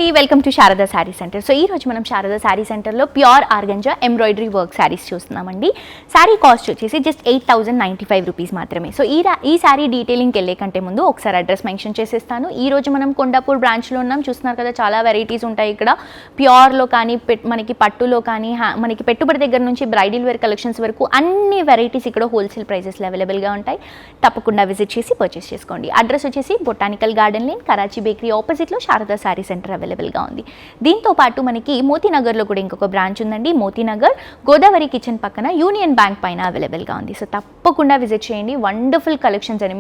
అండి, welcome to Sharada sari centre. So ఈ రోజు మనం శారదా శారీ సెంటర్లో pure organza embroidery work saris చూస్తున్నామండి. శారీ కాస్ట్ వచ్చేసి జస్ట్ 8,095 రూపీస్ మాత్రమే. సో ఈ శారీ డీటెయిలింగ్కి వెళ్ళే కంటే ముందు ఒకసారి అడ్రస్ మెన్షన్ చేసేస్తాను. ఈ రోజు మనం కొండాపూర్ బ్రాంచ్లో ఉన్నాం. చూస్తున్నారు కదా, చాలా వెరైటీస్ ఉంటాయి ఇక్కడ. ప్యూర్లో కానీ మనకి పట్టులో కానీ మనకి పెట్టుబడి దగ్గర నుంచి బ్రైడల్ వేర్ కలెక్షన్స్ వరకు అన్ని వెరైటీస్ ఇక్కడ హోల్సేల్ ప్రైజెస్లో అవైలబుల్గా ఉంటాయి. తప్పకుండా విజిట్ చేసి పర్చేస్ చేసుకోండి. అడ్రస్ వచ్చేసి botanical garden lane, Karachi bakery ఆపోజిట్లో శారదా శారీ సెంటర్ అవైలబుల్గా ఉంది. దీంతో పాటు మనకి మోతీనగర్లో కూడా ఇంకొక బ్రాంచ్ ఉందండి. మోతీనగర్ గోదావరి కిచెన్ పక్కన యూనియన్ బ్యాంక్ పైన అవైలబుల్గా ఉంది. సో తప్పకుండా విజిట్ చేయండి. వండర్ఫుల్ కలెక్షన్స్ అని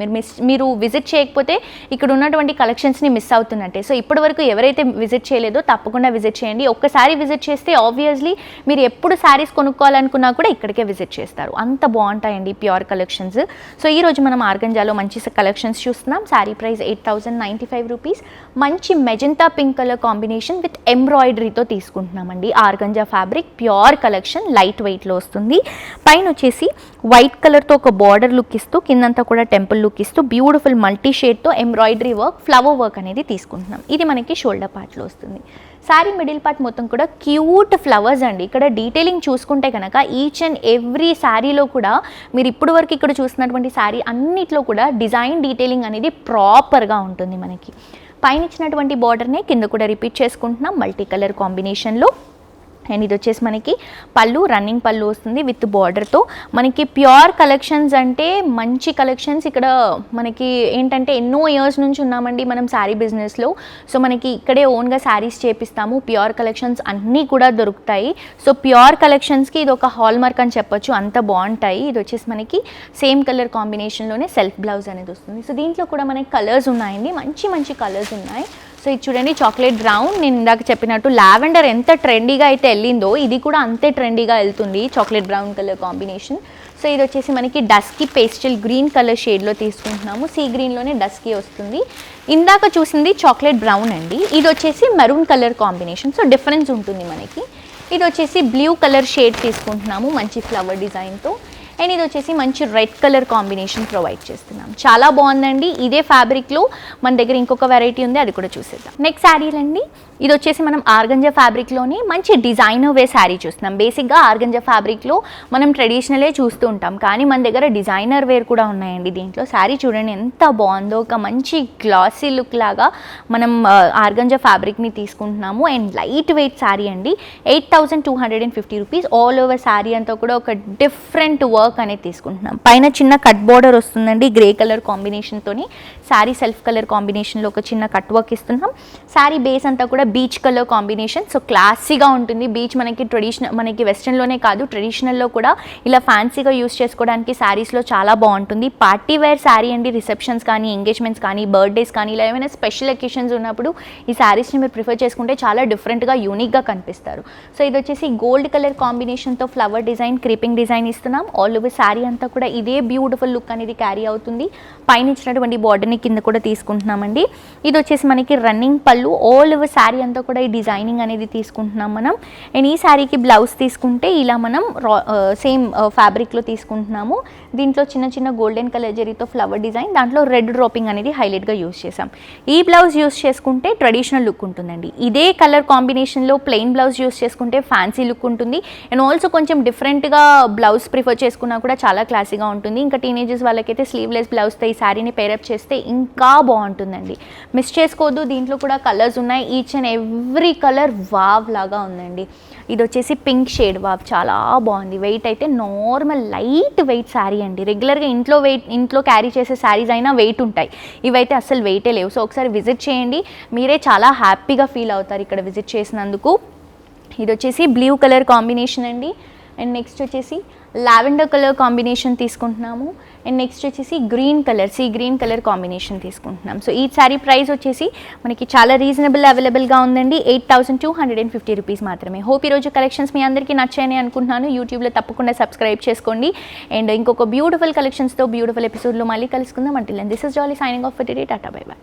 మీరు విజిట్ చేయకపోతే ఇక్కడ ఉన్నటువంటి కలెక్షన్స్ని మిస్ అవుతున్నట్టే. సో ఇప్పటి వరకు ఎవరైతే విజిట్ చేయలేదో తప్పకుండా విజిట్ చేయండి. ఒక్కసారి విజిట్ చేస్తే ఆబ్వియస్లీ మీరు ఎప్పుడు శారీస్ కొనుక్కోవాలనుకున్నా కూడా ఇక్కడికే విజిట్ చేస్తారు. అంత బాగుంటాయండి ప్యూర్ కలెక్షన్స్. సో ఈరోజు మనం ఆర్గంజాలో మంచి కలెక్షన్స్ చూస్తున్నాం. Sari price 8,095 rupees. మంచి magenta pink colour combination with ఎంబ్రాయిడరీతో తీసుకుంటున్నామండి. Organza fabric pure collection, light వెయిట్లో వస్తుంది. పైన వచ్చేసి వైట్ కలర్తో ఒక బార్డర్ లుక్ ఇస్తూ, కిందంతా కూడా టెంపుల్ లుక్ ఇస్తూ బ్యూటిఫుల్ మల్టీ షేడ్తో ఎంబ్రాయిడరీ వర్క్, ఫ్లవర్ వర్క్ అనేది తీసుకుంటున్నాం. ఇది మనకి షోల్డర్ పార్ట్లో వస్తుంది. శారీ మిడిల్ పార్ట్ మొత్తం కూడా క్యూట్ ఫ్లవర్స్ అండి. ఇక్కడ డీటెయిలింగ్ చూసుకుంటే కనుక ఈచ్ అండ్ ఎవ్రీ శారీలో కూడా మీరు ఇప్పుడు వరకు ఇక్కడ చూసినటువంటి శారీ అన్నిట్లో కూడా డిజైన్ డీటెయిలింగ్ అనేది ప్రాపర్గా ఉంటుంది. మనకి పైన ఇచ్చినటువంటి బార్డర్నే కింద కూడా రిపీట్ చేసుకుంటున్నాం మల్టీ కలర్ కాంబినేషన్లో. అండ్ ఇది వచ్చేసి మనకి పళ్ళు, రన్నింగ్ పళ్ళు వస్తుంది విత్ బార్డర్తో. మనకి ప్యూర్ కలెక్షన్స్ అంటే మంచి కలెక్షన్స్. ఇక్కడ మనకి ఏంటంటే ఎన్నో ఇయర్స్ నుంచి ఉన్నామండి మనం శారీ బిజినెస్లో. సో మనకి ఇక్కడే ఓన్గా శారీస్ చేపిస్తాము. ప్యూర్ కలెక్షన్స్ అన్నీ కూడా దొరుకుతాయి. సో ప్యూర్ కలెక్షన్స్కి ఇది ఒక హాల్ మార్క్ అని చెప్పొచ్చు, అంత బాగుంటాయి. ఇది వచ్చేసి మనకి సేమ్ కలర్ కాంబినేషన్లోనే సెల్ఫ్ బ్లౌజ్ అనేది వస్తుంది. సో దీంట్లో కూడా మనకి కలర్స్ ఉన్నాయండి, మంచి మంచి కలర్స్ ఉన్నాయి. సో ఇది చూడండి, చాక్లెట్ బ్రౌన్. నేను ఇందాక చెప్పినట్టు లావెండర్ ఎంత ట్రెండీగా అయితే వెళ్ళిందో ఇది కూడా అంతే ట్రెండీగా వెళ్తుంది, chocolate brown colour combination. So ఇది వచ్చేసి మనకి డస్కీ పేస్టల్ గ్రీన్ కలర్ షేడ్లో తీసుకుంటున్నాము. సీ గ్రీన్లోనే డస్కీ వస్తుంది. ఇందాక చూసింది చాక్లెట్ బ్రౌన్ అండి, ఇది వచ్చేసి maroon colour combination. So difference ఉంటుంది మనకి. ఇది వచ్చేసి బ్లూ కలర్ షేడ్ తీసుకుంటున్నాము మంచి ఫ్లవర్ డిజైన్తో. అండ్ ఇది వచ్చేసి మంచి రెడ్ కలర్ కాంబినేషన్ ప్రొవైడ్ చేస్తున్నాం. చాలా బాగుందండి. ఇదే ఫ్యాబ్రిక్లో మన దగ్గర ఇంకొక వెరైటీ ఉంది, అది కూడా చూసేద్దాం. నెక్స్ట్ శారీలండి, ఇది వచ్చేసి మనం ఆర్గంజా ఫ్యాబ్రిక్లోనే మంచి డిజైనర్ వే శారీ చూస్తున్నాం. బేసిక్గా ఆర్గంజా ఫ్యాబ్రిక్లో మనం ట్రెడిషనలే చూస్తూ ఉంటాం, కానీ మన దగ్గర డిజైనర్ వేర్ కూడా ఉన్నాయండి. దీంట్లో శారీ చూడండి ఎంత బాగుందో, ఒక మంచి గ్లాసీ లుక్ లాగా మనం ఆర్గంజా ఫ్యాబ్రిక్ని తీసుకుంటున్నాము. అండ్ లైట్ వెయిట్ శారీ అండి. 8,250 రూపీస్. ఆల్ ఓవర్ శారీ అంతా కూడా ఒక డిఫరెంట్ వర్క్ అనేది తీసుకుంటున్నాం. పైన చిన్న కట్ బోర్డర్ వస్తుందండి గ్రే కలర్ కాంబినేషన్తోని. శారీ సెల్ఫ్ కలర్ కాంబినేషన్లో ఒక చిన్న కట్ వర్క్ ఇస్తున్నాం. శారీ బేస్ అంతా కూడా బీచ్ కలర్ కాంబినేషన్. సో క్లాసీగా ఉంటుంది. బీచ్ మనకి వెస్ట్రన్లోనే కాదు, ట్రెడిషనల్లో కూడా ఇలా ఫ్యాన్సీగా యూస్ చేసుకోవడానికి శారీస్లో చాలా బాగుంటుంది. పార్టీ వేర్ శారీ అండి. రిసెప్షన్స్ కానీ, ఎంగేజ్మెంట్స్ కానీ, బర్త్డేస్ కానీ, ఇలా ఏమైనా స్పెషల్ అకేషన్స్ ఉన్నప్పుడు ఈ శారీస్ని మీరు ప్రిఫర్ చేసుకుంటే చాలా డిఫరెంట్గా, యూనిక్గా కనిపిస్తారు. సో ఇది వచ్చేసి గోల్డ్ కలర్ కాంబినేషన్తో ఫ్లవర్ డిజైన్, క్రీపింగ్ డిజైన్ ఇస్తున్నాం. ఆల్ ఓవర్ శారీ అంతా కూడా ఇదే బ్యూటిఫుల్ లుక్ అనేది క్యారీ అవుతుంది. పైన ఇచ్చినటువంటి బార్డర్ని కింద కూడా తీసుకుంటున్నామండి. ఇది వచ్చేసి మనకి రన్నింగ్ పళ్ళు. ఆల్ ఓవర్ శారీ అంతా కూడా ఈ డిజైనింగ్ అనేది తీసుకుంటున్నాం మనం. అండ్ ఈ శారీకి బ్లౌజ్ తీసుకుంటే ఇలా మనం సేమ్ ఫ్యాబ్రిక్లో తీసుకుంటున్నాము. దీంట్లో చిన్న చిన్న గోల్డెన్ కలర్ జరీతో ఫ్లవర్ డిజైన్, దాంట్లో రెడ్ డ్రాపింగ్ అనేది హైలైట్గా యూస్ చేసాం. ఈ బ్లౌజ్ యూస్ చేసుకుంటే ట్రెడిషనల్ లుక్ ఉంటుందండి. ఇదే కలర్ కాంబినేషన్లో ప్లెయిన్ బ్లౌజ్ యూస్ చేసుకుంటే ఫ్యాన్సీ లుక్ ఉంటుంది. అండ్ ఆల్సో కొంచెం డిఫరెంట్గా బ్లౌజ్ ప్రిఫర్ చేసుకున్నా కూడా చాలా క్లాసీగా ఉంటుంది. ఇంకా టీనేజర్స్ వాళ్ళకైతే స్లీవ్లెస్ బ్లౌజ్తో ఈ శారీని పేరప్ చేస్తే ఇంకా బాగుంటుందండి. మిస్ చేసుకోవద్దు. దీంట్లో కూడా కలర్స్ ఉన్నాయి. Each and every colour wow లాగా ఉందండి. ఇది వచ్చేసి పింక్ షేడ్ వావ్, చాలా బాగుంది. వెయిట్ అయితే నార్మల్ లైట్ వెయిట్ శారీ అండి. రెగ్యులర్గా ఇంట్లో క్యారీ చేసే శారీస్ అయినా వెయిట్ ఉంటాయి, ఇవైతే అస్సలు వెయిటే లేవు. సో ఒకసారి విజిట్ చేయండి, మీరే చాలా హ్యాపీగా ఫీల్ అవుతారు ఇక్కడ విజిట్ చేసినందుకు. ఇది వచ్చేసి బ్లూ కలర్ కాంబినేషన్ అండి. అండ్ నెక్స్ట్ వచ్చేసి లావెండర్ కలర్ కాంబినేషన్ తీసుకుంటున్నాము. అండ్ నెక్స్ట్ వచ్చేసి green colour, sea green colour combination తీసుకుంటున్నాం. సో ఈ శారీ ప్రైస్ వచ్చేసి మనకి చాలా రీజనబుల్ అవైలబుల్గా ఉందండి. 8,250 రూపీస్ మాత్రమే. హోప్ ఈరోజు కలెక్షన్స్ మీ అందరికీ నచ్చాయని అనుకుంటున్నాను. యూట్యూబ్లో తప్పకుండా సబ్స్క్రైబ్ చేసుకోండి. అండ్ ఇంకొక బ్యూటిఫుల్ కలెక్షన్స్తో బ్యూటిఫుల్ ఎపిసోడ్లో మళ్ళీ కలుసుకుందాం. Until then this is Jolly signing off for today. Tata, bye by.